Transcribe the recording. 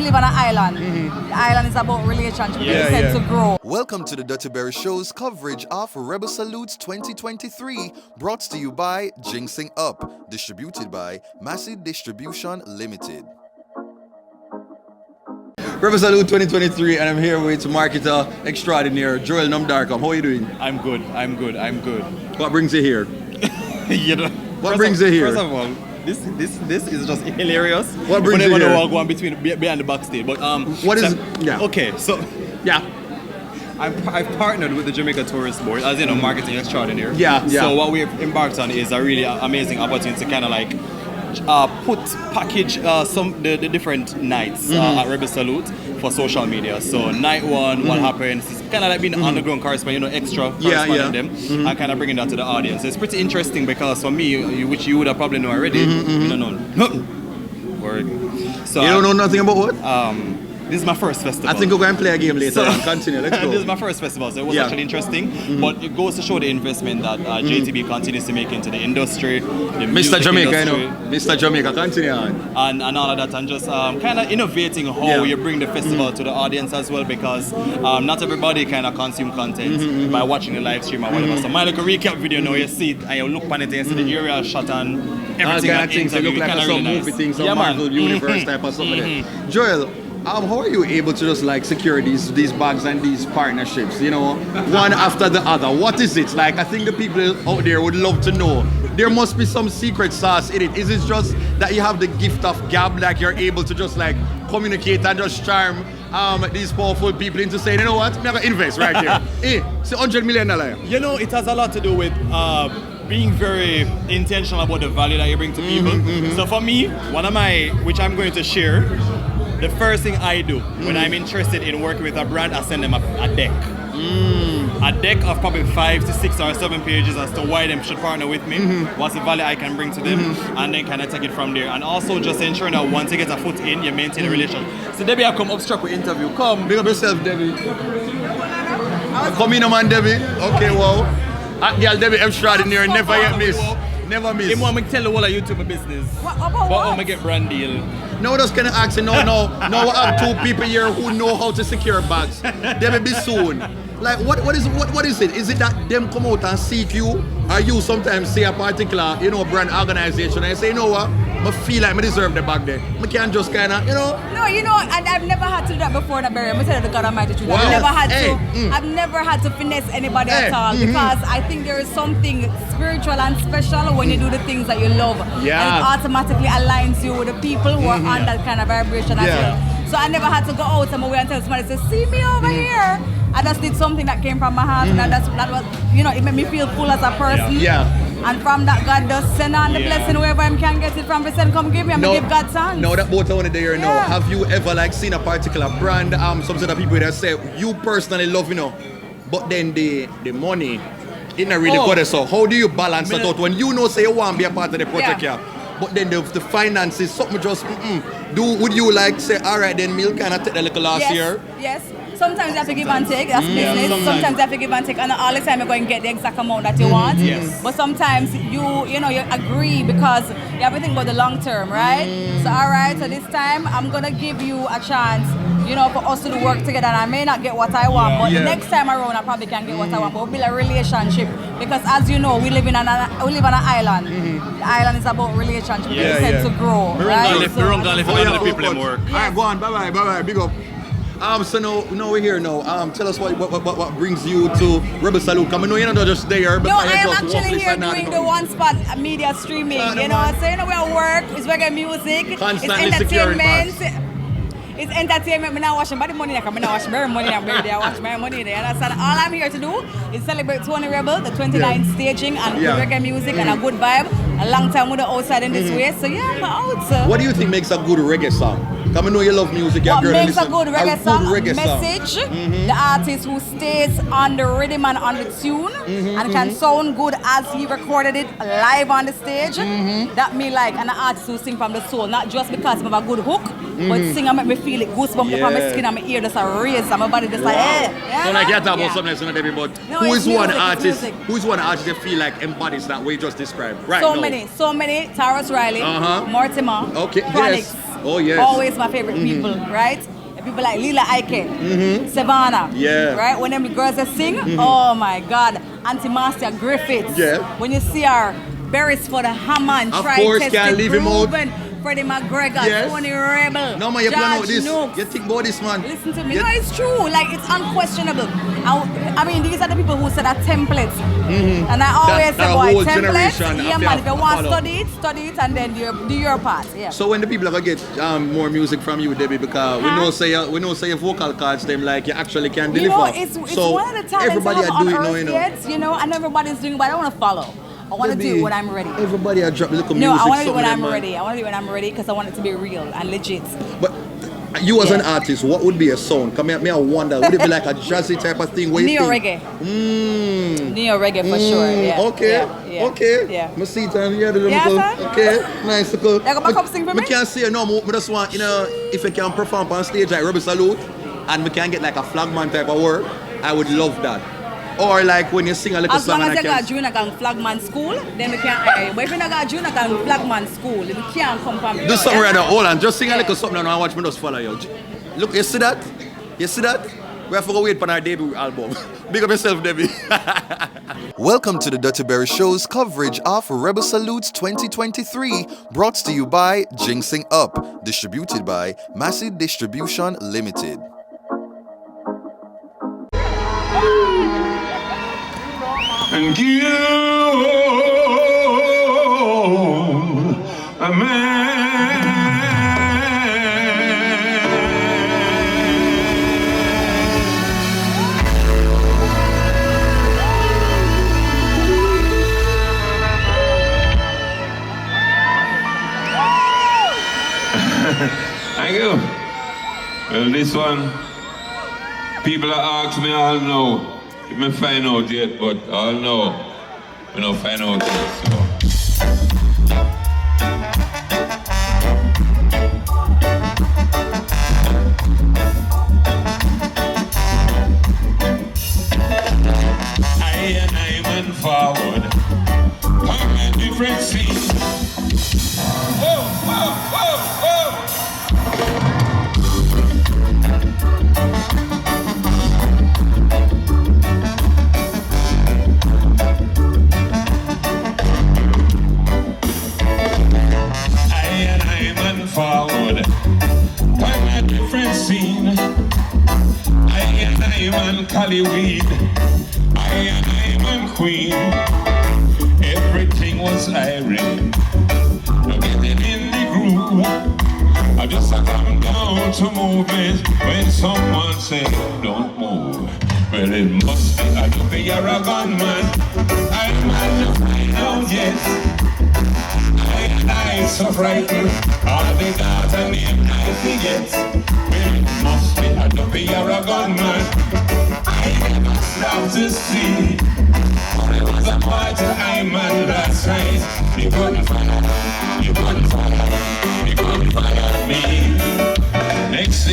live on an island. The island is about relationship. We tend to grow. Welcome to the DuttyBerryShow's coverage of Rebel Salutes 2023, brought to you by Jinxing Up, distributed by Massive Distribution Limited. Rebel Salute 2023, and I'm here with marketer extraordinaire Joel Nomdarkam. How are you doing? I'm good. What brings you here? What brings you here? First of all, this is just hilarious. What brings you here? Never go on behind the backstage. But what is? Okay, so I've partnered with the Jamaica Tourist Board as marketing extraordinaire. So what we've embarked on is a really amazing opportunity to kind of like package some the different nights at Rebel Salute for social media. So night one, what happens is kind of like being the underground correspondent, extra correspondent them, and kind of bringing that to the audience. It's pretty interesting because for me, which you would have probably know already, you don't know. So you don't know nothing about what? This is my first festival. I think we're going to play a game later on. Continue, let's go. This is my first festival, so it was actually interesting. But it goes to show the investment that JTB continues to make into the industry. The Mr. Jamaica, industry, Mr. Jamaica, continue on. And all of that, and just kind of innovating how you bring the festival to the audience as well, because not everybody kind of consume content by watching the live stream or whatever. So my little recap video now, you see it, and you look on it and you see the area shot and everything. Kind of things, it look like some movie things, some Marvel Universe type of something. Joel, how are you able to just like secure these bags and these partnerships, one after the other? What is it? Like, I think the people out there would love to know. There must be some secret sauce in it. Is it just that you have the gift of gab, like you're able to just like communicate and just charm these powerful people into saying, you know what, I'm gonna invest right here. It's $100 million. It has a lot to do with being very intentional about the value that you bring to people. So for me, which I'm going to share, the first thing I do when I'm interested in working with a brand, I send them a deck. A deck of probably 5 to 6 or 7 pages as to why they should partner with me, what's the value I can bring to them, and then kind of take it from there. And also just ensuring that once you get a foot in, you maintain a relation. So Debbie, I come upstruck with interview. Come. Big up yourself, Debbie. Come in, man, Debbie. Okay, wow. Girl, Debbie extraordinary, never yet miss. Never miss. He want me to tell the whole of YouTube business. What? I'm going get brand deal. No, just kind of asking. No, we have 2 people here who know how to secure bags. Debbie Bisson. Like, what is it? Is it that them come out and seek you? Or you sometimes see a particular, brand organization and say, you know what? I feel like I deserve the bag there. I can't just kind of, No, I've never had to do that before in a Berry. I'm telling the God Almighty truth. I've never had to finesse anybody at all, because I think there is something spiritual and special when you do the things that you love. Yeah. And it automatically aligns you with the people who are on that kind of vibration as well. So I never had to go out of my way and tell somebody to see me over here. I just did something that came from my heart, and that was, it made me feel full as a person. Yeah. And from that, God does send on the blessing wherever I can get it from. He said, come give me, I'm going to give God thanks. No, that both I want to hear now. Have you ever seen a particular brand, some sort of people that say, you personally love, but then the money, it's not really good. So how do you balance that out when say you want to be a part of the project, but then the finances, something just, would you say, all right, then we'll kind of take the little last year? Yes. Sometimes you have to give and take, that's business. Sometimes you have to give and take, and all the time you're going to get the exact amount that you want. Yes. But sometimes you agree because you have to think about the long term, right? So all right, so this time I'm going to give you a chance, for us to do work together, and I may not get what I want, but the next time around I probably can get what I want. But we'll build a relationship, because as you know, we live on an island. The island is about relationship. We tend to grow, right? We don't live the people in work. All right, go on, bye-bye, big up. So now we're here now. Tell us what brings you to Rebel Salute. Come on, you're not just there. But I am actually here doing the one spot media streaming. So we are work, it's reggae music, constantly it's entertainment. It's entertainment. I'm not watching body money. I'm not watching very money. I'm watching my money there. Understand? All I'm here to do is celebrate 20 Rebel, the 29th staging, and good reggae music and a good vibe. A long time with the outside in this way. So I'm out. So. What do you think makes a good reggae song? Come on, know you love music. What makes a good reggae song? Message. The artist who stays on the rhythm and on the tune and can sound good as he recorded it live on the stage. That me like an artist who sing from the soul, not just because of a good hook, but sing and make me feel it goosebumps from my skin and my ear just a raise and my body just like So like you talk about something that's not every, but who is one artist you feel like embodies that way you just described? Right. So many. Taurus Riley, Mortimer, Chronix. Oh, yes. Always my favorite people, right? People like Lila Ike, Savannah, right? When them girls that sing, oh my God, Auntie Marcia Griffiths. When you see her, Beresford, Hammond, of course, can't leave him out. Freddie McGregor, Tony Rebel, no man, you plan out this. Nooks. You think about this, man. Listen to me. No, it's true. Like, it's unquestionable. I mean, these are the people who said that templates. And I always say, boy, templates. Yeah, man. If you want to study it, and then do your part. Yeah. So when the people are gonna get more music from you, Debbie, because we know say your vocal cards, them like you actually can deliver. You know, it's so one of the talents everybody I have on do it earth now, you know. Yet, you know, and everybody's doing, but I don't want to follow. I want to do it when I'm ready. Everybody are dropping little music. No, I want to do it when I'm ready. I want to do it when I'm ready because I want it to be real and legit. But you as an artist, what would be a song? Come here, I wonder. Would it be like a jazzy type of thing? Neo-reggae. Neo-reggae for sure. Yeah. Okay. Yeah. Okay. Yeah. My seat and yeah, okay. Nice. Cool. You gonna come sing for me? I can't say no more. I just want, you know, if I can perform on stage like Rebel Salute and we can get like a flagman type of work, I would love that. Or like when you sing a little song. As long as you got junior and flagman school, then we can. But if you not got junior and flagman school, we can't come from. Do something right now. Hold on, just sing a little something and watch me just follow you. Look, you see that? You see that? We have to go wait for our debut album. Big up yourself, Debbie. Welcome to the Dutty Berry Show's coverage of Rebel Salutes 2023, brought to you by Jinxing Up, distributed by Massive Distribution Limited. And you, a man. Thank you. Well, this one, people that ask me, all know. You may find out yet, but I'll know. We don't find out yet, so. I went forward on a different scene. Whoa, whoa, whoa, whoa. Forward on a different scene. I'm on Collyweed. I'm on Queen. Everything was irene. No getting in the groove. I just come down to movement when someone say don't move. Well, it must be I do be a gunman. I'm on the final, yes. I so frightened, all the daughter name I forget. Well, it must be a dopey or a gunman. I never stopped to see. It was a party I'm on last night. They couldn't find